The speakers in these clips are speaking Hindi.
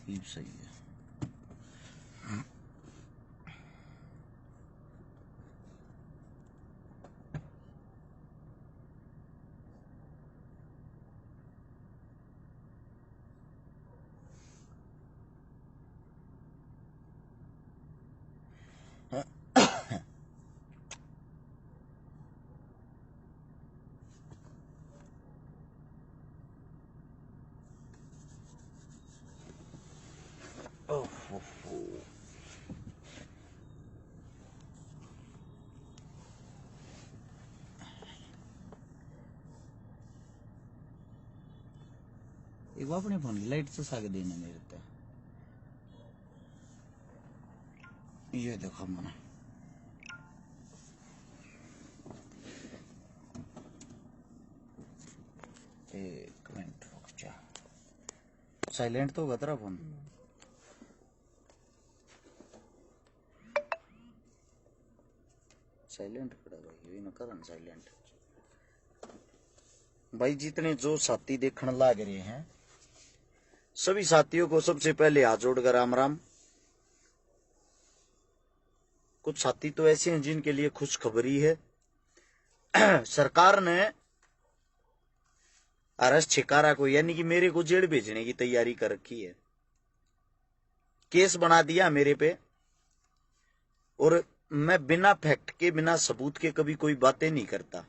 तरकीब सही है। एक बार अपने फोन की लाइट से सागे देने मेरे तो ये देखो मना एक मिनट रुक जा। साइलेंट तो होगा तेरा फोन? साइलेंट पड़ा भाई, ये न करन साइलेंट। भाई जितने जो साथी देखने लाग रहे हैं सभी साथियों को सबसे पहले हाथ जोड़कर राम राम। कुछ साथी तो ऐसे हैं जिनके लिए खुशखबरी है। सरकार ने अरेस्ट छिकारा को यानी कि मेरे को जेल भेजने की तैयारी कर रखी है। केस बना दिया मेरे पे और मैं बिना फैक्ट के बिना सबूत के कभी कोई बातें नहीं करता।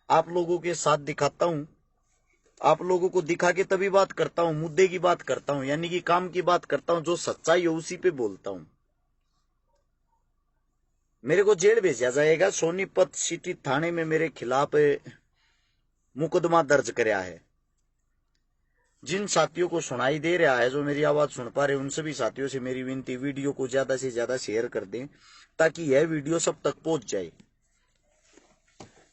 आप लोगों के साथ दिखाता हूं, आप लोगों को दिखा के तभी बात करता हूं, मुद्दे की बात करता हूं यानी कि काम की बात करता हूं। जो सच्चाई है उसी पे बोलता हूं। मेरे को जेल भेजा जाएगा। सोनीपत सिटी थाने में मेरे खिलाफ मुकदमा दर्ज कराया है। जिन साथियों को सुनाई दे रहा है, जो मेरी आवाज सुन पा रहे, उन सभी साथियों से मेरी विनती, वीडियो को ज्यादा से ज्यादा शेयर कर दें ताकि यह वीडियो सब तक पहुंच जाए।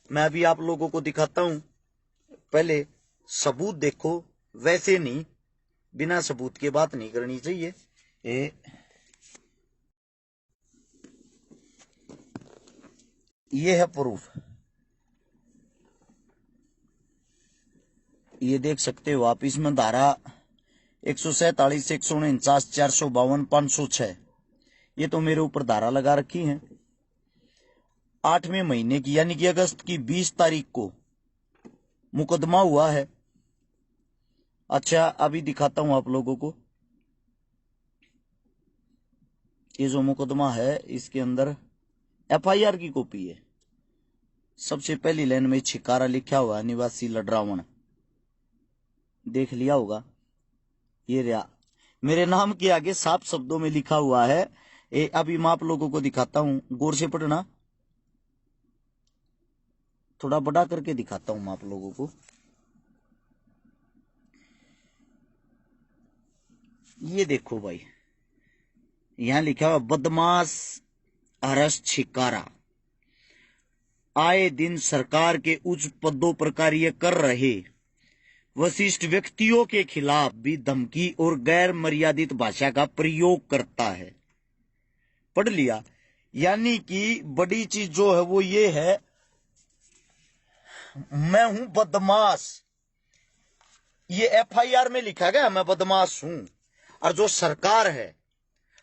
मैं अभी आप लोगों को दिखाता हूं। पहले सबूत देखो, वैसे नहीं, बिना सबूत के बात नहीं करनी चाहिए। ये है प्रूफ, ये देख सकते हो आप। इसमें धारा 147, 149, 452, 506 ये तो मेरे ऊपर धारा लगा रखी है। 8वें महीने की यानी कि अगस्त की 20 तारीख को मुकदमा हुआ है। अच्छा अभी दिखाता हूं आप लोगों को। ये जो मुकदमा है इसके अंदर एफआईआर की कॉपी है। सबसे पहली लाइन में छिकारा लिखा हुआ है, निवासी लडरावण, देख लिया होगा। ये रहा, मेरे नाम के आगे साफ शब्दों में लिखा हुआ है। अभी मैं आप लोगों को दिखाता हूं, गौर से पढ़ना, थोड़ा बड़ा करके दिखाता हूं मैं आप लोगों को। ये देखो भाई, यहां लिखा हुआ बदमाश अरेस्ट छिकारा, आए दिन सरकार के उच्च पदों पर कार्य कर रहे वरिष्ठ व्यक्तियों के खिलाफ भी धमकी और गैर मर्यादित भाषा का प्रयोग करता है। पढ़ लिया? यानी कि बड़ी चीज जो है वो ये है, मैं हूं बदमाश। ये एफआईआर में लिखा गया मैं बदमाश हूं। और जो सरकार है,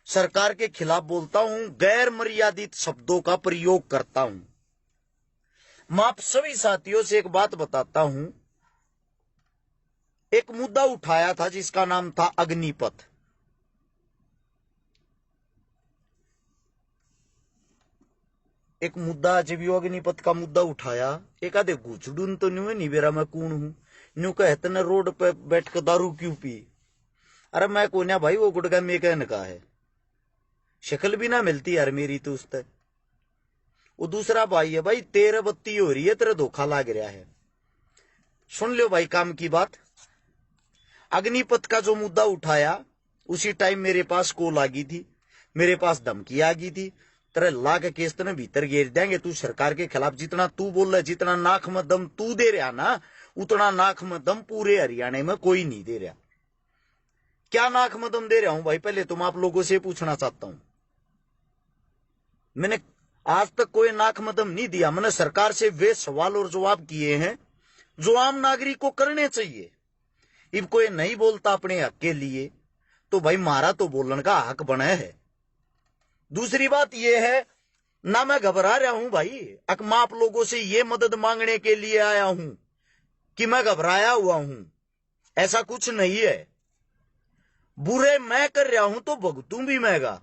सरकार के खिलाफ बोलता हूं, गैर मर्यादित शब्दों का प्रयोग करता हूं। मैं आप सभी साथियों से एक बात बताता हूं। एक मुद्दा उठाया था जिसका नाम था अग्निपथ। एक मुद्दा जब यो अग्निपथ का मुद्दा उठाया, एक आधे घुचड़ून तो नहीं हुए, नहीं बेरा मैं कौन हूं, न्यू कहते न रोड पे बैठ कर दारू क्यों पी। अरे मैं कोन्या भाई, वो गुटका में कहने का है, शक्ल भी ना मिलती यार मेरी तो उससे। वो दूसरा भाई है भाई, 13 बत्ती हो रही है, तेरा धोखा लाग रहा है। सुन लो भाई काम की बात। अग्निपथ का जो मुद्दा उठाया उसी टाइम मेरे पास कॉल आ गई थी, मेरे पास धमकी आ गई थी, तेरे लाख केस तेने भीतर घेर देंगे, तू सरकार के खिलाफ जितना तू बोल रहा, जितना नाक में दम तू दे रहा ना, उतना नाक में दम पूरे हरियाणा में कोई नहीं दे रहा। क्या नाक में दम दे रहा हूं भाई, पहले तुम आप लोगों से पूछना चाहता हूं। मैंने आज तक कोई नाक में दम नहीं दिया। मैंने सरकार से वे सवाल और जवाब किए हैं जो आम नागरिक को करने चाहिए। अब कोई नहीं बोलता अपने हक के लिए, तो भाई मारा तो बोलने का हक बने है। दूसरी बात यह है, ना मैं घबरा रहा हूं भाई, मैं आप लोगों से ये मदद मांगने के लिए आया हूं कि मैं घबराया हुआ हूं, ऐसा कुछ नहीं है। बुरे मैं कर रहा हूं तो भुगतूं भी मैंगा,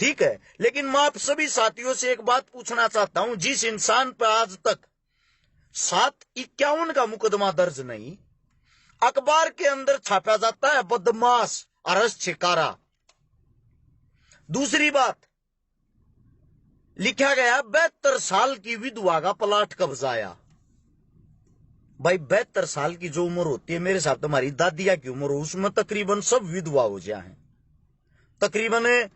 ठीक है। लेकिन मैं आप सभी साथियों से एक बात पूछना चाहता हूं, जिस इंसान पर आज तक 751 का मुकदमा दर्ज नहीं, अखबार के अंदर छापा जाता है बदमाश अरस छिकारा। दूसरी बात, लिखा गया 72 साल की विधवा का प्लाट कब्जाया। भाई 72 साल की जो उम्र होती है, मेरे साथ तुम्हारी दादिया की उम्र हो, उसमें तकरीबन सब विधवा हो जाए। तकरीबन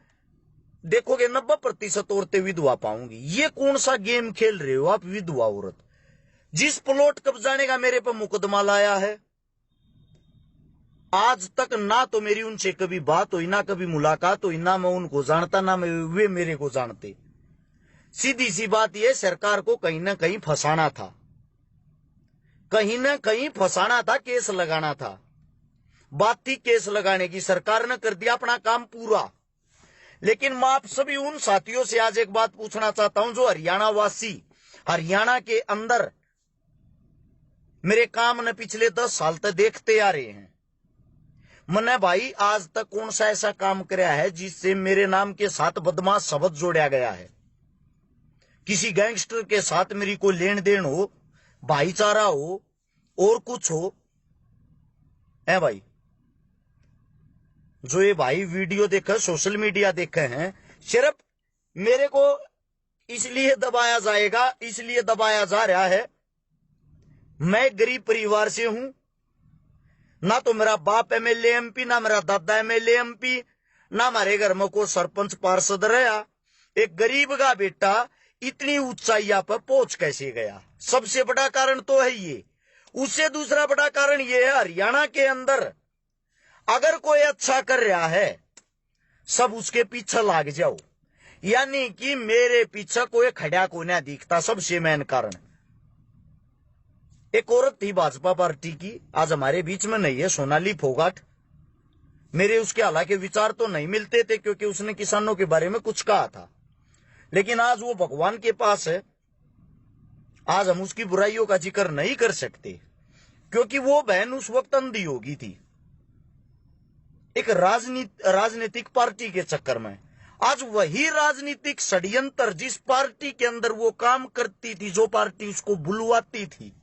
देखोगे 90% औरतें विधवा पाऊंगी। ये कौन सा गेम खेल रहे हो आप विधवा औरत? जिस प्लॉट कब्जाने का मेरे पर मुकदमा लाया है, आज तक ना तो मेरी उनसे कभी बात हुई, ना कभी मुलाकात हुई, ना मैं उनको जानता, ना वे मेरे को जानते। सीधी सी बात यह, सरकार को कहीं ना कहीं फंसाना था, कहीं ना कहीं फंसाना था, केस लगाना था। बात थी केस लगाने की, सरकार ने कर दिया अपना काम पूरा। लेकिन मैं आप सभी उन साथियों से आज एक बात पूछना चाहता हूं जो हरियाणा वासी, हरियाणा के अंदर मेरे काम ने पिछले 10 साल तक देखते आ रहे हैं। मैंने भाई आज तक कौन सा ऐसा काम किया है जिससे मेरे नाम के साथ बदमाश शब्द जोड़ा गया है? किसी गैंगस्टर के साथ मेरी कोई लेन देन हो, भाईचारा हो, और कुछ हो? है भाई, जो ये भाई वीडियो देखे, सोशल मीडिया देखे हैं, सिर्फ मेरे को इसलिए दबाया जाएगा, इसलिए दबाया जा रहा है, मैं गरीब परिवार से हूं। ना तो मेरा बाप एमएलए एमपी, ना मेरा दादा एमएलए एमपी, ना हमारे घर में कोई सरपंच पार्षद रहा। एक गरीब का बेटा इतनी ऊंचाइया पर पहुंच कैसे गया? सबसे बड़ा कारण तो है ये। उससे दूसरा बड़ा कारण ये है, हरियाणा के अंदर अगर कोई अच्छा कर रहा है, सब उसके पीछे लाग जाओ, यानी कि मेरे पीछे कोई खड़ा को ना दिखता। सबसे मेन कारण, एक औरत थी भाजपा पार्टी की, आज हमारे बीच में नहीं है, सोनाली फोगाट। मेरे उसके हालांकि विचार तो नहीं मिलते थे, क्योंकि उसने किसानों के बारे में कुछ कहा था, लेकिन आज वो भगवान के पास है। आज हम उसकी बुराइयों का जिक्र नहीं कर सकते, क्योंकि वो बहन उस वक्त अंधी होगी थी एक राजनीतिक पार्टी के चक्कर में। आज वही राजनीतिक षड्यंत्र, जिस पार्टी के अंदर वो काम करती थी, जो पार्टी उसको बुलवाती थी,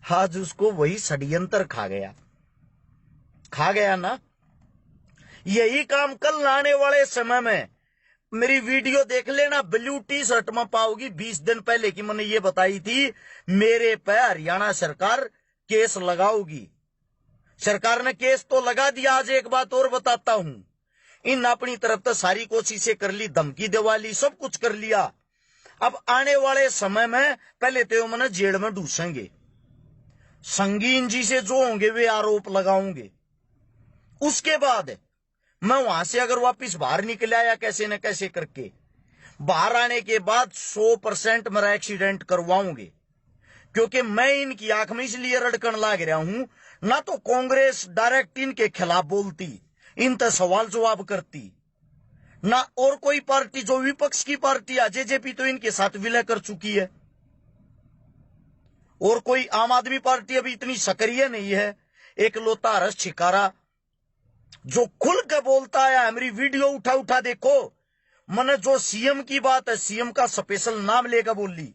आज उसको वही षड्यंत्र खा गया ना। यही काम कल आने वाले समय में, मेरी वीडियो देख लेना, ब्लू टी शर्ट में पाओगी। 20 दिन पहले की मैंने ये बताई थी, मेरे पे हरियाणा सरकार केस लगाओगी। सरकार ने केस तो लगा दिया। आज एक बात और बताता हूं, इन अपनी तरफ तो सारी कोशिशें कर ली, धमकी दिवा ली, सब कुछ कर लिया। अब आने वाले समय में पहले तो मैंने जेल में डूसेंगे, संगीन जी से जो होंगे वे आरोप लगाऊंगे। उसके बाद मैं वहां से अगर वापिस बाहर निकल आया कैसे न कैसे करके, बाहर आने के बाद 100% मेरा एक्सीडेंट करवाऊंगे, क्योंकि मैं इनकी आंख में इसलिए रड़कन लाग रहा हूं। ना तो कांग्रेस डायरेक्ट इनके खिलाफ बोलती, इन पर सवाल जवाब करती, ना और कोई पार्टी जो विपक्ष की पार्टी है, जेजेपी तो इनके साथ विलय कर चुकी है, और कोई आम आदमी पार्टी अभी इतनी सक्रिय नहीं है। एक लोता हरस छिकारा जो खुल के बोलता है, मेरी वीडियो उठा उठा देखो, मैंने जो सीएम की बात है, सीएम का स्पेशल नाम लेकर बोली।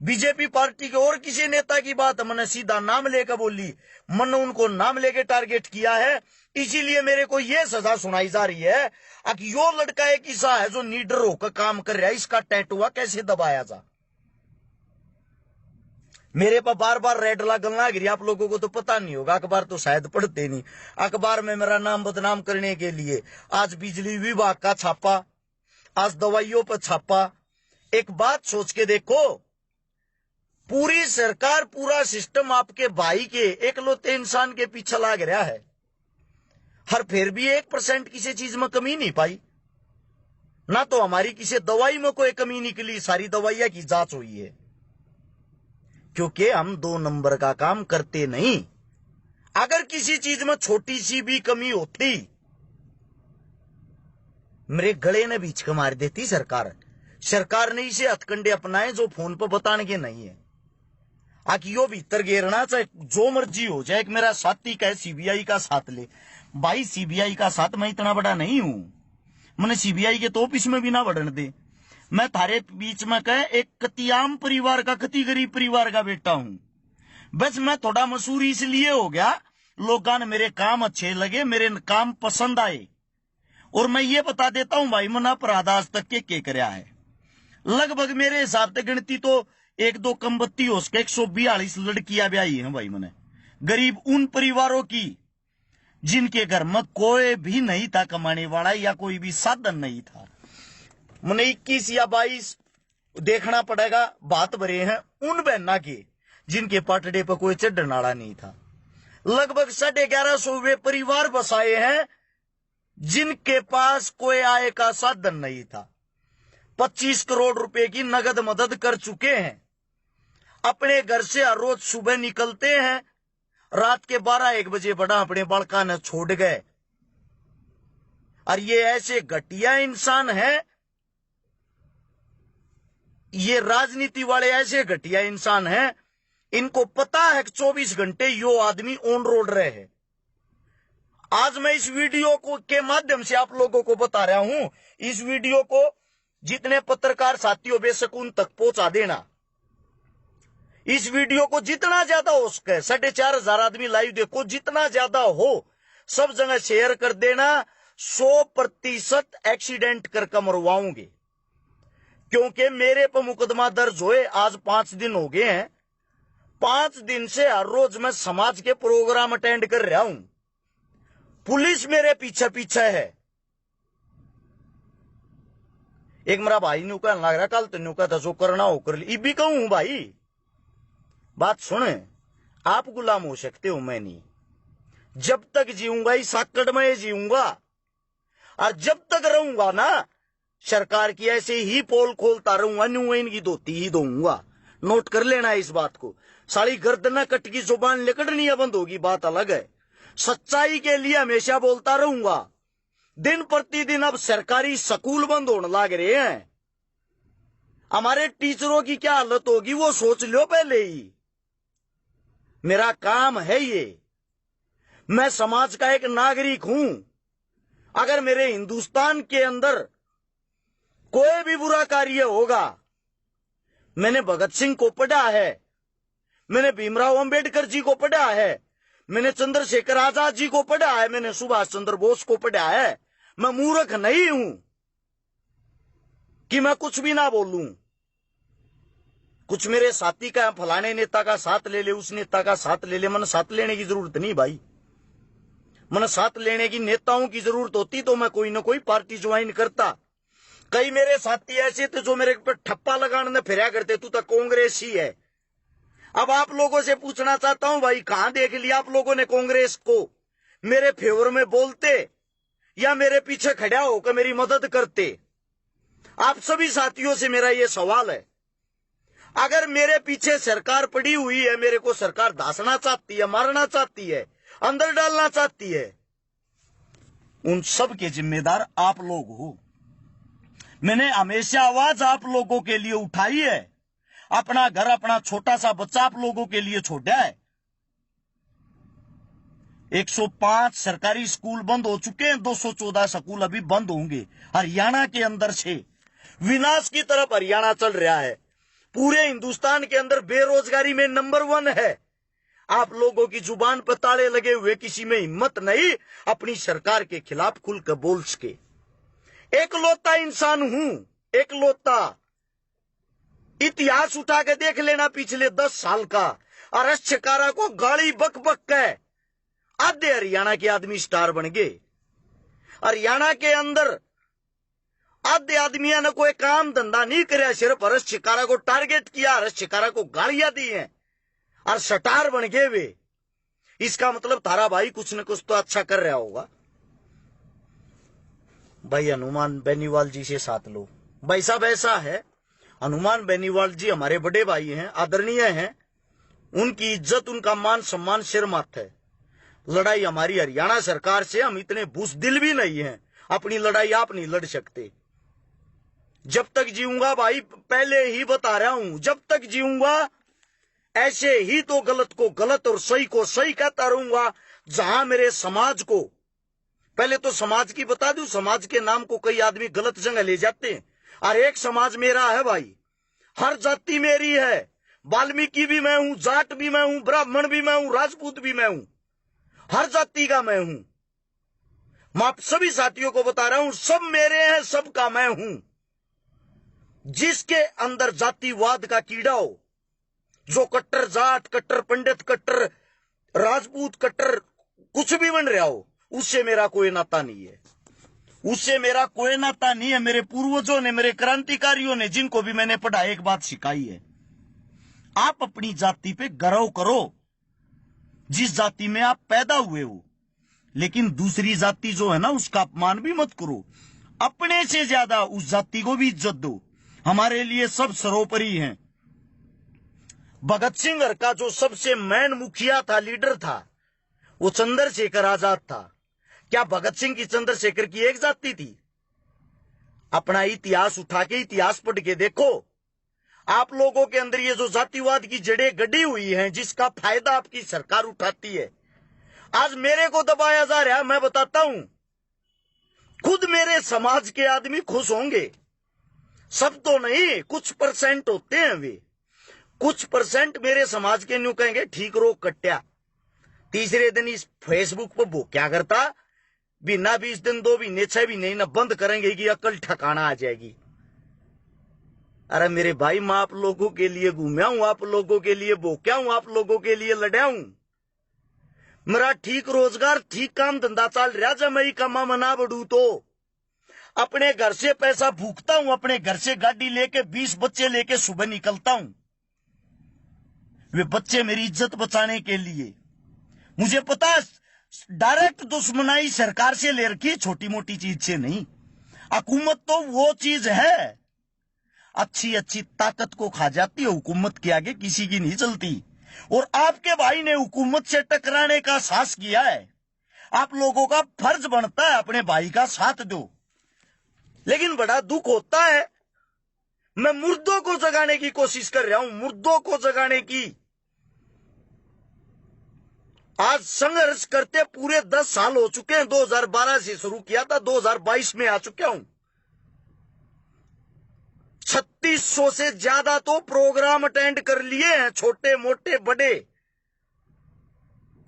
बीजेपी पार्टी के और किसी नेता की बात है, मैंने सीधा नाम लेकर बोली। मैंने उनको नाम लेके टारगेट किया है, इसीलिए मेरे को यह सजा सुनाई जा रही है कि यो लड़का एक ऐसा है जो नीडर होकर काम कर रहा है, इसका टैटुआ कैसे दबाया जा। मेरे पर बार बार रेड लागन लग रही। आप लोगों को तो पता नहीं होगा, अखबार तो शायद पढ़ते नहीं। अखबार में मेरा नाम बदनाम करने के लिए आज बिजली विभाग का छापा, आज दवाइयों पर छापा। एक बात सोच के देखो, पूरी सरकार, पूरा सिस्टम आपके भाई के एकलौते इंसान के पीछे लाग रहा है, हर फिर भी 1% किसी चीज में कमी नहीं पाई। ना तो हमारी किसी दवाई में कोई कमी निकली, सारी दवाइयां की जांच हुई है, क्योंकि हम 2 नंबर का काम करते नहीं। अगर किसी चीज में छोटी सी भी कमी होती, मेरे गले ने बीच का मार देती सरकार। सरकार ने इसे हथकंडे अपनाए जो फोन पर बताने के नहीं है। आकि यो भीतर घेरना चाहे जो मर्जी हो जाए। एक मेरा साथी का सीबीआई का साथ ले, भाई सीबीआई का साथ मैं इतना बड़ा नहीं हूं, मैंने सीबीआई के तो ऑफिस में भी ना बढ़ने दे। मैं थारे बीच में कह एक कतियाम परिवार का, कति गरीब परिवार का बेटा हूं। बस मैं थोड़ा मशहूर इसलिए हो गया, लोगों ने मेरे काम अच्छे लगे, मेरे काम पसंद आए। और मैं ये बता देता हूं भाई, मैंने अपराध आज तक के करया है। लगभग मेरे हिसाब से गिनती तो 1-2 कम बत्ती हो सके 142 लड़कियां ब्याही हैं भाई मैंने, गरीब उन परिवारों की जिनके घर में कोई भी नहीं था कमाने वाला या कोई भी साधन नहीं था। मैंने 21 या 22 देखना पड़ेगा बात भरे हैं उन बहना के जिनके पाटड़े पर कोई चढ़ने वाला नहीं था। लगभग 1150 वे परिवार बसाए हैं जिनके पास कोई आय का साधन नहीं था। 25 करोड़ रुपए की नगद मदद कर चुके हैं। अपने घर से हर रोज सुबह निकलते हैं, रात के 12-1 बजे बड़ा अपने बालका ने छोड़ गए। और ये ऐसे घटिया इंसान है, ये राजनीति वाले ऐसे घटिया इंसान हैं, इनको पता है कि 24 घंटे यो आदमी ऑन रोड रहे हैं। आज मैं इस वीडियो को के माध्यम से आप लोगों को बता रहा हूं। इस वीडियो को जितने पत्रकार साथियों बेशक उन तक पहुंचा देना। इस वीडियो को जितना ज्यादा हो सके, 4,500 आदमी लाइव देखो, जितना ज्यादा हो सब जगह शेयर कर देना। 100% एक्सीडेंट करके मरवाऊंगे, क्योंकि मेरे पर मुकदमा दर्ज हुए आज 5 दिन हो गए हैं। 5 दिन से हर रोज मैं समाज के प्रोग्राम अटेंड कर रहा हूं। पुलिस मेरे पीछे पीछे है। एक मेरा भाई न्यू कहने लग रहा, कल तो न्यू कहता जो करना हो कर ली। भी कहूं भाई, बात सुने, आप गुलाम हो सकते हो, मैं नहीं। जब तक जीऊंगा इस आकड़ में जीऊंगा, और जब तक रहूंगा ना सरकार की ऐसे ही पोल खोलता रहूंगा, न्यू इनकी धोती ही दूंगा। नोट कर लेना इस बात को। साली गर्दना कट की जुबान निकलनी बंद होगी, बात अलग है। सच्चाई के लिए हमेशा बोलता रहूंगा। दिन प्रतिदिन अब सरकारी स्कूल बंद होने लग रहे हैं। हमारे टीचरों की क्या हालत होगी वो सोच लो पहले ही। मेरा काम है ये, मैं समाज का एक नागरिक हूं। अगर मेरे हिंदुस्तान के अंदर कोई भी बुरा कार्य होगा, मैंने भगत सिंह को पढ़ा है, मैंने भीमराव अंबेडकर जी को पढ़ा है, मैंने चंद्रशेखर आजाद जी को पढ़ा है, मैंने सुभाष चंद्र बोस को पढ़ा है। मैं मूर्ख नहीं हूं कि मैं कुछ भी ना बोलूं। कुछ मेरे साथी का फलाने नेता का साथ ले ले, उस नेता का साथ ले ले, मैंने साथ लेने की जरूरत नहीं भाई। मैंने साथ लेने की नेताओं की जरूरत होती तो मैं कोई ना कोई पार्टी ज्वाइन करता। कई मेरे साथी ऐसे थे जो मेरे पर ठप्पा लगाने में फिरा करते, तू तो कांग्रेस ही है। अब आप लोगों से पूछना चाहता हूं भाई, कहां देख लिया आप लोगों ने कांग्रेस को मेरे फेवर में बोलते या मेरे पीछे खड़ा होकर मेरी मदद करते? आप सभी साथियों से मेरा यह सवाल है। अगर मेरे पीछे सरकार पड़ी हुई है, मेरे को सरकार धासना चाहती है, मारना चाहती है, अंदर डालना चाहती है, उन सब के जिम्मेदार आप लोग हो। मैंने हमेशा आवाज आप लोगों के लिए उठाई है। अपना घर, अपना छोटा सा बच्चा आप लोगों के लिए छोड़ा है। 105 सरकारी स्कूल बंद हो चुके हैं, 214 स्कूल अभी बंद होंगे। हरियाणा के अंदर से विनाश की तरफ हरियाणा चल रहा है। पूरे हिंदुस्तान के अंदर बेरोजगारी में नंबर 1 है। आप लोगों की जुबान पर ताले लगे हुए, किसी में हिम्मत नहीं अपनी सरकार के खिलाफ खुलकर बोल सके। एकलौता इंसान हूं, एकलौता। इतिहास उठा के देख लेना पिछले 10 साल का। अरश शिकारा को गाली बक बक के आधे हरियाणा के आदमी स्टार बन गए। हरियाणा के अंदर आधे आदमियों ने कोई काम धंधा नहीं कराया, सिर्फ अरश शिकारा को टारगेट किया, अरश शिकारा को गालियां दी हैं और स्टार बन गए वे। इसका मतलब थारा भाई कुछ न कुछ तो अच्छा कर रहा होगा। भाई हनुमान बेनीवाल जी से साथ लो। भाई साहब ऐसा है, हनुमान बेनीवाल जी हमारे बड़े भाई हैं, आदरणीय हैं। उनकी इज्जत, उनका मान सम्मान सिर मत है। लड़ाई हमारी हरियाणा सरकार से, हम इतने बुज़दिल भी नहीं हैं, अपनी लड़ाई आप नहीं लड़ सकते। जब तक जीऊंगा भाई, पहले ही बता रहा हूं, जब तक जीऊंगा ऐसे ही तो गलत को गलत और सही को सही कहता रहूंगा। जहां मेरे समाज को, पहले तो समाज की बता दूं, समाज के नाम को कई आदमी गलत जगह ले जाते हैं। और एक समाज मेरा है भाई, हर जाति मेरी है, वाल्मीकि भी मैं हूं, जाट भी मैं हूं, ब्राह्मण भी मैं हूं, राजपूत भी मैं हूं, हर जाति का मैं हूं। मैं आप सभी साथियों को बता रहा हूं, सब मेरे हैं, सबका मैं हूं। जिसके अंदर जातिवाद का कीड़ा हो, जो कट्टर जाट, कट्टर पंडित, कट्टर राजपूत, कट्टर कुछ भी बन रहा हो, उससे मेरा कोई नाता नहीं है, उससे मेरा कोई नाता नहीं है। मेरे पूर्वजों ने, मेरे क्रांतिकारियों ने, जिनको भी मैंने पढ़ा, एक बात सिखाई है, आप अपनी जाति पे गर्व करो, जिस जाति में आप पैदा हुए हो, लेकिन दूसरी जाति जो है ना, उसका अपमान भी मत करो। अपने से ज्यादा उस जाति को भी इज्जत दो। हमारे लिए सब सर्वोपरि हैं। भगत सिंह का जो सबसे मैन मुखिया था, लीडर था, वो चंद्रशेखर आजाद था। क्या भगत सिंह की, चंद्रशेखर की एक जाति थी? अपना इतिहास उठा के, इतिहास पढ़ के देखो। आप लोगों के अंदर ये जो जातिवाद की जड़ें गड़ी हुई हैं, जिसका फायदा आपकी सरकार उठाती है, आज मेरे को दबाया जा रहा है। मैं बताता हूं, खुद मेरे समाज के आदमी खुश होंगे, सब तो नहीं, कुछ परसेंट होते हैं वे, कुछ परसेंट मेरे समाज के न्यू कहेंगे ठीक रो कट्या। तीसरे दिन इस फेसबुक पर वो क्या करता, बिना 20 दिन, 2 महीने, 6 महीने न बंद करेंगे कि अकल ठिकाना आ जाएगी। अरे मेरे भाई, मैं आप लोगों के लिए घूमया हूं, आप लोगों के लिए भोक्या हूं, आप लोगों के लिए लड़ा हूं। मेरा ठीक रोजगार, ठीक काम धंधा चल रहा। जब मैं कमा मना बढ़ू तो अपने घर से पैसा फूकता हूं, अपने घर से गाड़ी लेके 20 बच्चे लेके सुबह निकलता हूं। वे बच्चे मेरी इज्जत बचाने के लिए। मुझे पता है, डायरेक्ट दुश्मनाई सरकार से ले रखी, छोटी मोटी चीज से नहीं। हुकूमत तो वो चीज है, अच्छी अच्छी ताकत को खा जाती है, हुकूमत के आगे किसी की नहीं चलती। और आपके भाई ने हुकूमत से टकराने का साहस किया है। आप लोगों का फर्ज बनता है अपने भाई का साथ दो। लेकिन बड़ा दुख होता है, मैं मुर्दों को जगाने की कोशिश कर रहा हूं, मुर्दों को जगाने की। आज संघर्ष करते पूरे 10 साल हो चुके हैं। 2012 से शुरू किया था, 2022 में आ चुका हूं। 3600 से ज्यादा तो प्रोग्राम अटेंड कर लिए हैं, छोटे मोटे बड़े।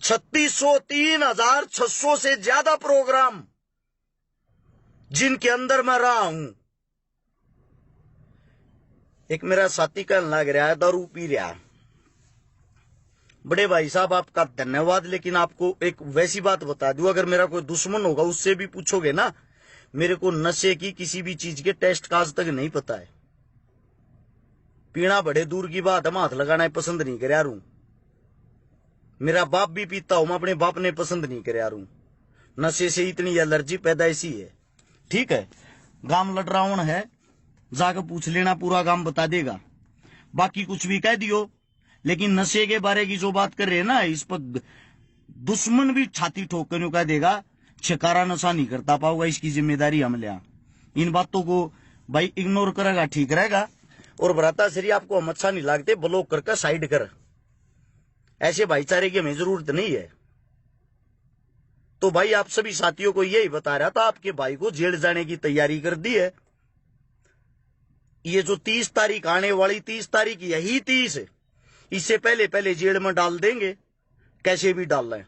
3600, 3600 से ज्यादा प्रोग्राम जिनके अंदर मैं रहा हूं। एक मेरा साथी कहने लग रहा है दारू पी रहा है। बड़े भाई साहब, आपका धन्यवाद, लेकिन आपको एक वैसी बात बता दूं, अगर मेरा कोई दुश्मन होगा उससे भी पूछोगे ना, मेरे को नशे की किसी भी चीज के टेस्ट का आज तक नहीं पता है। पीना बड़े दूर की बात है, मैं हाथ लगाना पसंद नहीं कर रू। मेरा बाप भी पीता हूं, मैं अपने बाप ने पसंद नहीं कर रू। नशे से इतनी एलर्जी पैदाइशी है। ठीक है, गांव लड़रावण है, जाकर पूछ लेना, पूरा गांव बता देगा। बाकी कुछ भी कह दियो, लेकिन नशे के बारे की जो बात कर रहे हैं ना, इस पर दुश्मन भी छाती ठोक कर कह देगा, छिकारा नशा नहीं करता पाओगा, इसकी जिम्मेदारी हम ले। इन बातों को भाई इग्नोर करेगा, ठीक रहेगा। और भ्राता श्री, आपको हम अच्छा नहीं लगते, ब्लॉक करके साइड कर। ऐसे भाईचारे की हमें जरूरत नहीं है। तो भाई आप सभी साथियों को यही बता रहा था, आपके भाई को जेल जाने की तैयारी कर दी है। ये जो 30 तारीख आने वाली, 30 तारीख यही 30 है, इससे पहले पहले जेल में डाल देंगे, कैसे भी डाल रहे।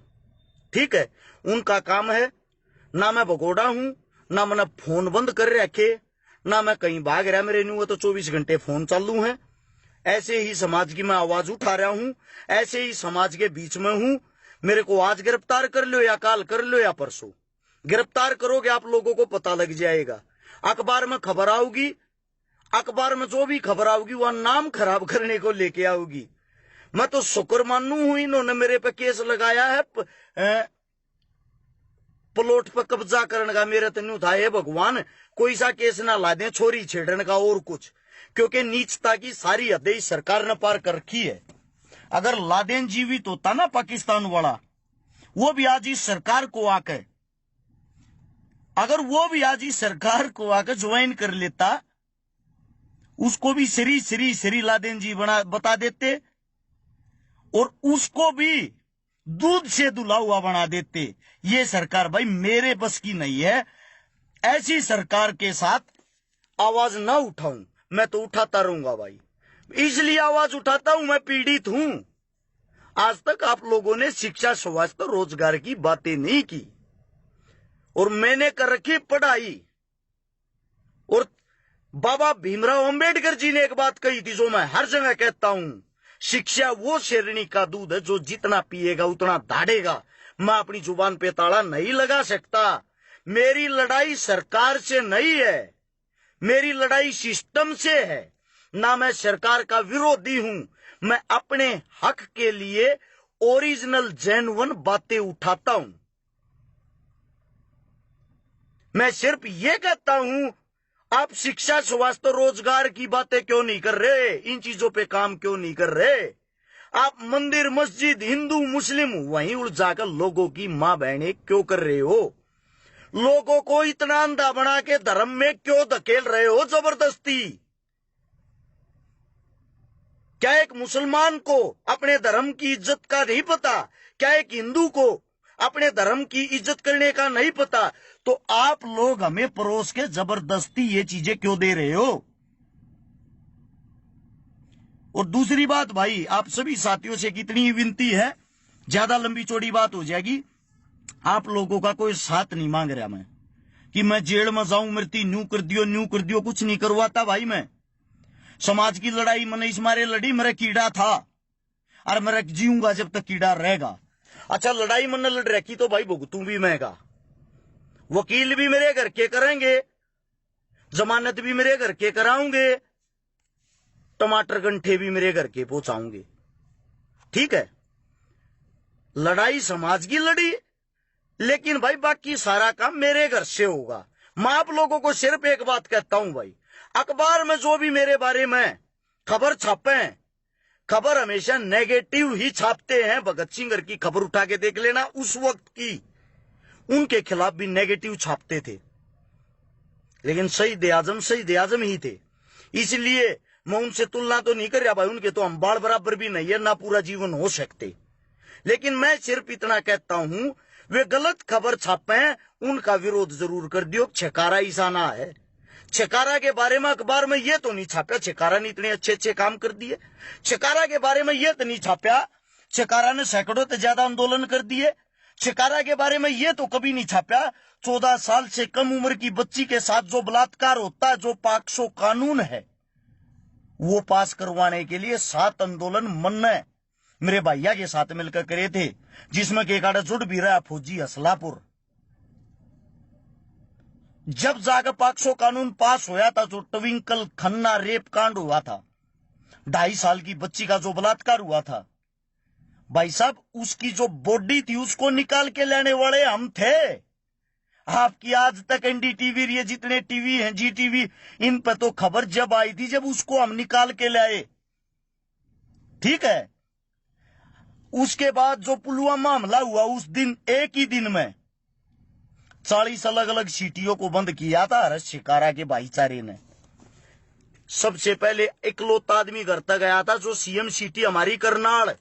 ठीक है, उनका काम है। ना मैं भगोड़ा हूं, ना मैंने फोन बंद कर रखे, ना मैं कहीं भाग रहा। मेरे न्यू तो 24 घंटे फोन चालू है। ऐसे ही समाज की मैं आवाज उठा रहा हूं, ऐसे ही समाज के बीच में हूं। मेरे को आज गिरफ्तार कर लो या काल कर लो या परसों गिरफ्तार करोगे, आप लोगों को पता लग जाएगा। अखबार में खबर आओगी, अखबार में जो भी खबर आओगी वह नाम खराब करने को लेके आओगी। मैं तो शुक्र मानू हूं, इन्होंने मेरे पे केस लगाया है प्लॉट पर कब्जा करने का। मेरे तो नहीं था, हे भगवान कोई सा केस ना ला दें छोरी छेड़ने का और कुछ, क्योंकि नीचता की सारी हदें सरकार ने पार कर रखी है। अगर लादेन जीवित होता ना पाकिस्तान वाला, वो भी आज इस सरकार को आकर, अगर वो भी आज इस सरकार को आकर ज्वाइन कर लेता, उसको भी श्री लादेन जी बता देते और उसको भी दूध से दुला हुआ बना देते। ये सरकार भाई मेरे बस की नहीं है। ऐसी सरकार के साथ आवाज ना उठाऊं, मैं तो उठाता रहूंगा भाई। इसलिए आवाज उठाता हूं, मैं पीड़ित हूं। आज तक आप लोगों ने शिक्षा, स्वास्थ्य, रोजगार की बातें नहीं की और मैंने कर रखी पढ़ाई। और बाबा भीमराव अंबेडकर जी ने एक बात कही थी जो मैं हर जगह कहता हूं, शिक्षा वो शेरनी का दूध है जो जितना पिएगा उतना दाढ़ेगा। मैं अपनी जुबान पे ताला नहीं लगा सकता। मेरी लड़ाई सरकार से नहीं है, मेरी लड़ाई सिस्टम से है। ना मैं सरकार का विरोधी हूं, मैं अपने हक के लिए ओरिजिनल जेन्युइन बातें उठाता हूं। मैं सिर्फ ये कहता हूं, आप शिक्षा, स्वास्थ्य, रोजगार की बातें क्यों नहीं कर रहे? इन चीजों पे काम क्यों नहीं कर रहे? आप मंदिर, मस्जिद, हिंदू, मुस्लिम वहीं उलझाकर लोगों की मां बहनें क्यों कर रहे हो? लोगों को इतना अंधा बना के धर्म में क्यों धकेल रहे हो जबरदस्ती? क्या एक मुसलमान को अपने धर्म की इज्जत का नहीं पता? क्या एक हिंदू को अपने धर्म की इज्जत करने का नहीं पता? तो आप लोग हमें परोस के जबरदस्ती ये चीजें क्यों दे रहे हो? और दूसरी बात भाई, आप सभी साथियों से कितनी विनती है, ज्यादा लंबी चौड़ी बात हो जाएगी। आप लोगों का कोई साथ नहीं मांग रहा मैं कि मैं जेल में जाऊं, मृत्यु न्यू कर दियो, कुछ नहीं करवाता भाई। मैं समाज की लड़ाई मैंने इस मारे लड़ी, मेरा कीड़ा था और मैं जीऊंगा जब तक कीड़ा रहेगा। अच्छा, लड़ाई मैंने लड़ रखी तो भाई भुगतू भी मैंगा। वकील भी मेरे घर के करेंगे, जमानत भी मेरे घर के कराऊंगे, टमाटर गंठे भी मेरे घर के पहुंचाऊंगे। ठीक है, लड़ाई समाज की लड़ी, लेकिन भाई बाकी सारा काम मेरे घर से होगा। मैं आप लोगों को सिर्फ एक बात कहता हूं भाई, अखबार में जो भी मेरे बारे में खबर छापे, खबर हमेशा नेगेटिव ही छापते हैं। भगत सिंह की खबर उठा के देख लेना, उस वक्त की उनके खिलाफ भी नेगेटिव छापते थे, लेकिन शहीद आजम ही थे। इसलिए मैं उनसे तुलना तो नहीं कर रहा भाई, उनके तो हम बाल बराबर भी नहीं है, ना पूरा जीवन हो सकते। लेकिन मैं सिर्फ इतना कहता हूं, वे गलत खबर छापे, उनका विरोध जरूर कर दियो। छकारा ईसाना है, छकारा के बारे में अखबार में ये तो नहीं छापा छकारा ने इतने अच्छे अच्छे काम कर दिए। छकारा के बारे में ये तो नहीं छापा छकारा ने सैकड़ों से ज्यादा आंदोलन कर दिए। छकारा के बारे में ये तो कभी नहीं छापा 14 साल से कम उम्र की बच्ची के साथ जो बलात्कार होता है, जो पाक्सो कानून है, वो पास करवाने के लिए 7 आंदोलन मन मेरे भैया के साथ मिलकर करे थे, जिसमें के काड़ा जुड़ भी रहा फौजी असलापुर। जब जाकर पाक्सो कानून पास होया था, जो ट्विंकल खन्ना रेप कांड हुआ था, 2.5 साल की बच्ची का जो बलात्कार हुआ था, भाई साहब उसकी जो बॉडी थी उसको निकाल के लेने वाले हम थे। आपकी आज तक एनडीटीवी, ये जितने टीवी हैं, जी टीवी, इन पर तो खबर जब आई थी जब उसको हम निकाल के लाए। ठीक है, उसके बाद जो पुलवामा हमला हुआ, उस दिन एक ही दिन में 40 अलग अलग सिटियों को बंद किया था हर्ष शिकारा के भाईचारे ने। सबसे पहले इकलौता आदमी घर तक गया था, जो सीएम सिटी हमारी करनाल,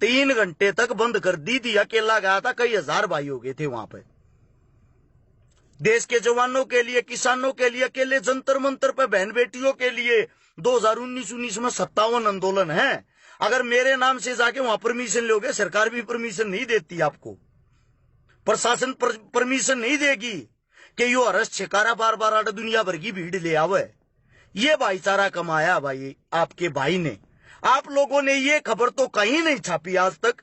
3 घंटे तक बंद कर दी थी। अकेला गया था, कई हजार भाई हो गए थे वहां पे। देश के जवानों के लिए, किसानों के लिए, अकेले जंतर मंतर पे बहन बेटियों के लिए 2019 में 57 आंदोलन है। अगर मेरे नाम से जाके वहां परमिशन लोगे, सरकार भी परमिशन नहीं देती आपको, प्रशासन परमिशन नहीं देगी कि यो हर्ष शिकारा बार बार आटा दुनिया भर की भीड़ ले आवे। ये भाईचारा कमाया भाई आपके भाई ने। आप लोगों ने ये खबर तो कहीं नहीं छापी आज तक।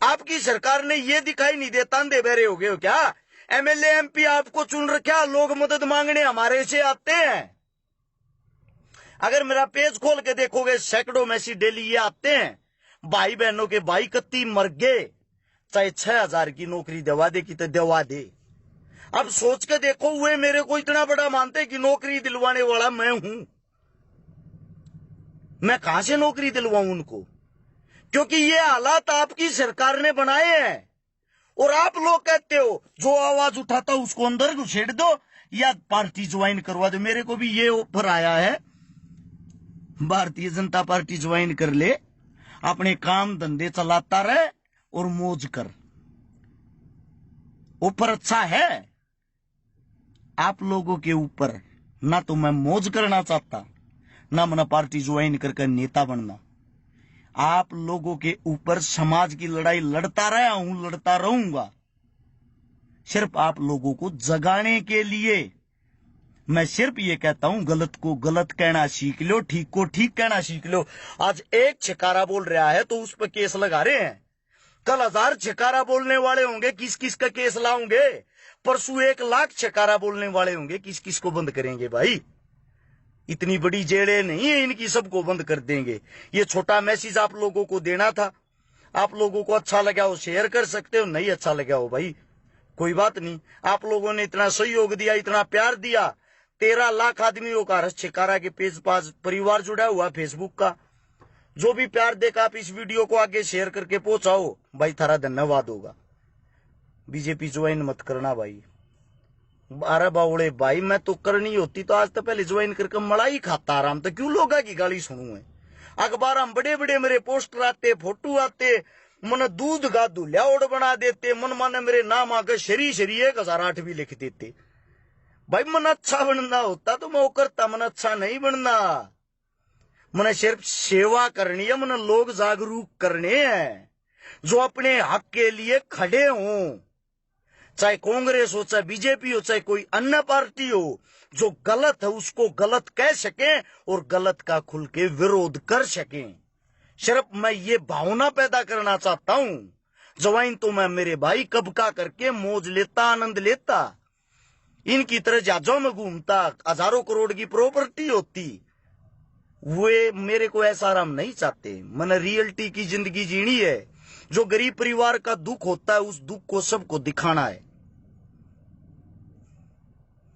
आपकी सरकार ने ये दिखाई नहीं देता, अंधे बहरे हो गए हो क्या? एमएलए एमपी आपको चुन रखा, लोग मदद मांगने हमारे से आते हैं। अगर मेरा पेज खोल के देखोगे, सैकड़ों मैसेज डेली ये आते हैं, भाई बहनों के भाई कत्ती मर गए, चाहे 6,000 की नौकरी दवा दे की तो दवा दे। अब सोच के देखो, वे मेरे को इतना बड़ा मानते कि नौकरी दिलवाने वाला मैं हूं। मैं कहां से नौकरी दिलवाऊं उनको? क्योंकि ये हालात आपकी सरकार ने बनाए हैं। और आप लोग कहते हो जो आवाज उठाता उसको अंदर घुसेड़ दो या पार्टी ज्वाइन करवा दो। मेरे को भी ये ऑफर आया है, भारतीय जनता पार्टी ज्वाइन कर ले, अपने काम धंधे चलाता रहे और मौज कर। ऑफर अच्छा है आप लोगों के ऊपर। ना तो मैं मौज करना चाहता, ना मैं पार्टी ज्वाइन करके नेता बनना। आप लोगों के ऊपर समाज की लड़ाई लड़ता रहा हूं, लड़ता रहूंगा, सिर्फ आप लोगों को जगाने के लिए। मैं सिर्फ ये कहता हूं, गलत को गलत कहना सीख लो, ठीक को ठीक कहना सीख लो। आज एक छिकारा बोल रहा है तो उस पर केस लगा रहे हैं, कल 1000 छिकारा बोलने वाले होंगे, किस किस का केस लाओगे। परसों 1 लाख छिकारा बोलने वाले होंगे, किस किस को बंद करेंगे भाई। इतनी बड़ी जेलें नहीं है इनकी, सबको बंद कर देंगे। ये छोटा मैसेज आप लोगों को देना था। आप लोगों को अच्छा लगा हो शेयर कर सकते हो, नहीं अच्छा लगा हो भाई कोई बात नहीं। आप लोगों ने इतना सहयोग दिया, इतना प्यार दिया। 13 लाख आदमियों का हर्ष छिकारा के पेज पास परिवार जुड़ा हुआ फेसबुक का। जो भी प्यार देखा आप इस वीडियो को आगे शेयर करके पहुंचाओ भाई, थारा धन्यवाद होगा। बीजेपी ज्वाइन मत करना भाई। अरे बावड़े भाई, मैं तो करनी होती तो आज तो पहले ज्वाइन करके मलाई खाता आराम। तो क्यों लोग की गाली सुनू है। अखबार में बड़े बड़े मेरे पोस्टर आते, फोटो आते, मन दूध का दुल्हाड़ बना देते, मन माने मेरे नाम आकर शरी 1008 भी लिख देते। भाई मन अच्छा बनना होता तो मैं वो करता, मन अच्छा नहीं बनना। मैंने सिर्फ सेवा करनी है, मैंने लोग जागरूक करने हैं जो अपने हक के लिए खड़े हों। चाहे कांग्रेस हो, चाहे बीजेपी हो, चाहे कोई अन्य पार्टी हो, जो गलत है उसको गलत कह सके और गलत का खुल के विरोध कर सके। सिर्फ मैं ये भावना पैदा करना चाहता हूं। ज्वाइन तो मैं मेरे भाई कब का करके मौज लेता, आनंद लेता, इनकी तरह जहाजों में घूमता, हजारों करोड़ की प्रॉपर्टी होती। वे मेरे को ऐसा आराम नहीं चाहते। मैंने रियलिटी की जिंदगी जीनी है। जो गरीब परिवार का दुख होता है उस दुख को सबको दिखाना है।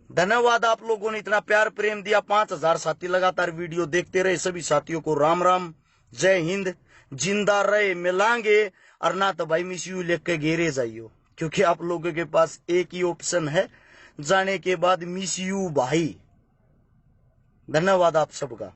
धन्यवाद, आप लोगों ने इतना प्यार प्रेम दिया। 5000 साथी लगातार वीडियो देखते रहे। सभी साथियों को राम राम, जय हिंद। जिंदा रहे मिलांगे, और ना तो भाई मिस यू लिख के घेरे जाइयो, क्योंकि आप लोगों के पास एक ही ऑप्शन है, जाने के बाद मिस यू भाई। धन्यवाद आप सबका।